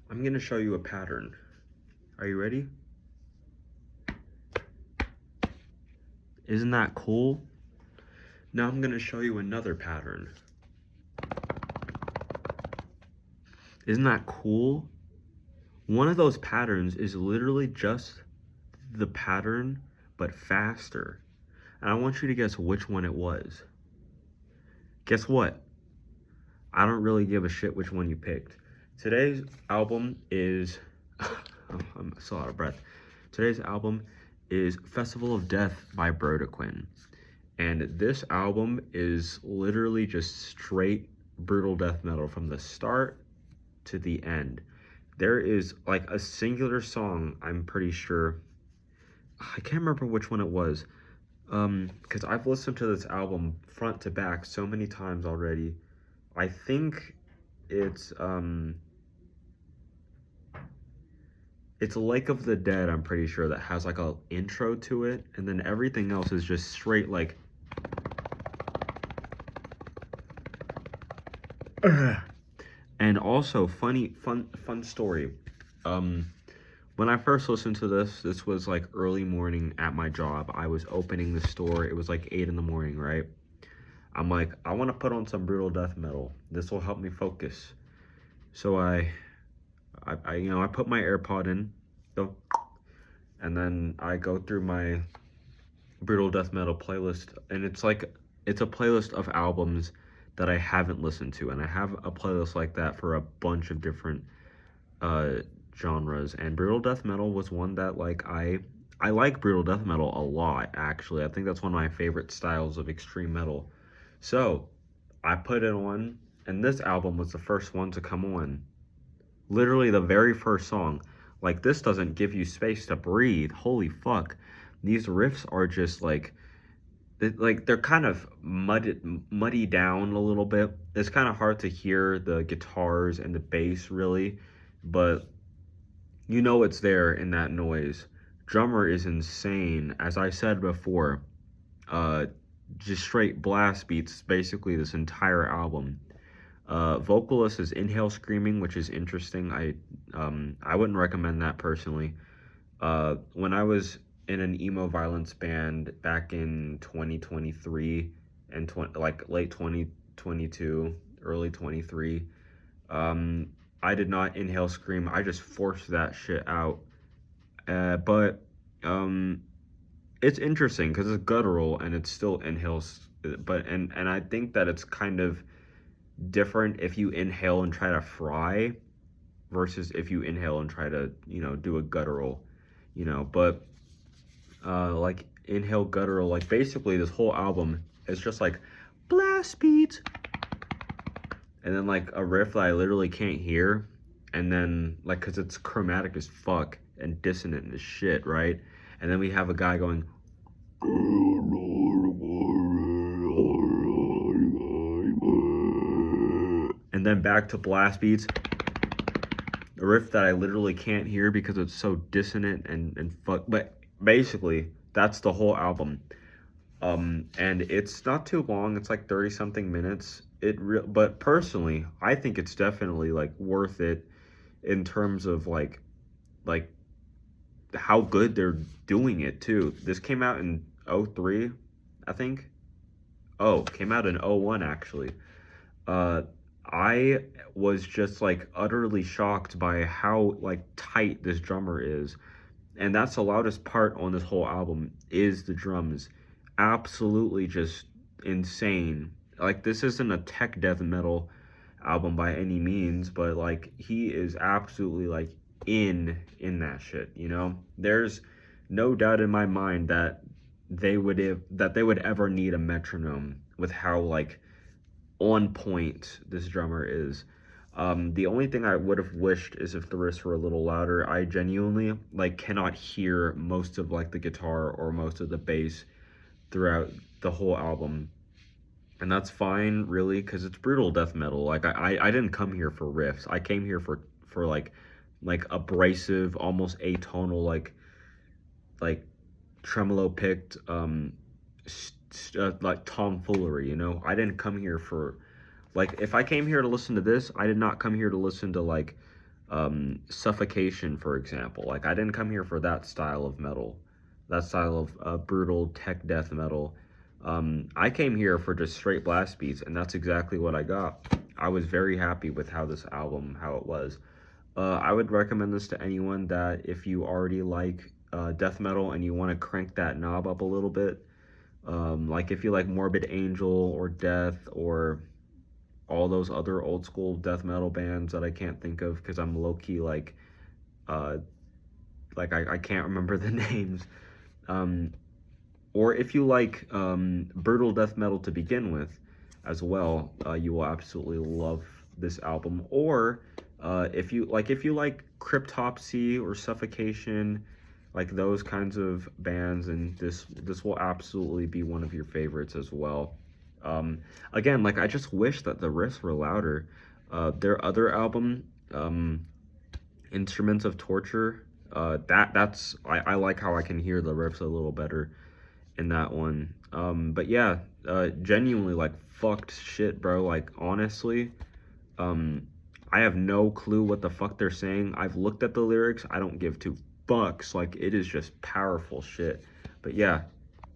I'm gonna show you a pattern. Are you ready? Isn't that cool? Now I'm gonna show you another pattern. Isn't that cool? One of those patterns is literally just the pattern, but faster. And I want you to guess which one it was. Guess what? I don't really give a shit which one you picked. Today's album is, oh, I'm so out of breath. Today's album is Festival of Death by Brodequin. And this album is literally just straight brutal death metal from the start to the end. There is like a singular song, I'm pretty sure. I can't remember which one it was. Because I've listened to this album front to back so many times already. I think it's Lake of the Dead, I'm pretty sure, that has like a intro to it, and then everything else is just straight like and also fun story. When I first listened to this was like early morning at my job. I was opening the store. It was like 8 in the morning, right? I'm like, I want to put on some brutal death metal. This will help me focus. So I put my AirPod in, and then I go through my brutal death metal playlist, and it's a playlist of albums that I haven't listened to, and I have a playlist like that for a bunch of different genres, and brutal death metal was one that I like brutal death metal a lot, actually. I think that's one of my favorite styles of extreme metal. So I put it on, and this album was the first one to come on. Literally the very first song. Like, this doesn't give you space to breathe. Holy fuck. These riffs are just like they're kind of muddy down a little bit. It's kind of hard to hear the guitars and the bass really, but you know it's there in that noise. Drummer is insane. As I said before, just straight blast beats basically this entire album. Vocalist is Inhale Screaming, which is interesting. I wouldn't recommend that personally. When I was in an emo violence band back in 2023 and late 2022, early 23, I did not inhale scream. I just forced that shit out. But it's interesting because it's guttural and it still inhales. And I think that it's kind of different if you inhale and try to fry versus if you inhale and try to do a guttural, but like inhale guttural, like basically this whole album is just like blast beats and then like a riff that I literally can't hear, and then like because it's chromatic as fuck and dissonant as shit, right? And then we have a guy going and then back to blast beats, a riff that I literally can't hear because it's so dissonant and fuck. But basically, that's the whole album. And it's not too long. It's like 30 something minutes. But personally, I think it's definitely like worth it in terms of like how good they're doing it too. This came out in '03, I think. Oh, came out in '01 actually. I was just like utterly shocked by how like tight this drummer is. And that's the loudest part on this whole album is the drums. Absolutely just insane. Like, this isn't a tech death metal album by any means, but like he is absolutely like in that shit, There's no doubt in my mind that they would ever need a metronome with how like on point this drummer is. The only thing I would have wished is if the riffs were a little louder. I genuinely like cannot hear most of like the guitar or most of the bass throughout the whole album, and that's fine really because it's brutal death metal. Like I didn't come here for riffs. I came here for like abrasive, almost atonal, like tremolo picked like tomfoolery. I didn't come here for like, if I came here to listen to this, I did not come here to listen to like Suffocation, for example. Like, I didn't come here for that style of metal, that style of brutal tech death metal. I came here for just straight blast beats, and that's exactly what I got. I was very happy with how this album, how it was. I would recommend this to anyone that if you already like death metal and you want to crank that knob up a little bit, like if you like Morbid Angel or Death or all those other old school death metal bands that I can't think of because I'm low key uh, I can't remember the names. Um, or if you like brutal death metal to begin with as well, you will absolutely love this album. Or if you like Cryptopsy or Suffocation, like those kinds of bands, and this will absolutely be one of your favorites as well. Again, like I just wish that the riffs were louder. Their other album, Instruments of Torture, I like how I can hear the riffs a little better in that one. But yeah, genuinely like fucked shit, bro. Like honestly, um, I have no clue what the fuck they're saying. I've looked at the lyrics. I don't give two fucks. Like it is just powerful shit. But yeah,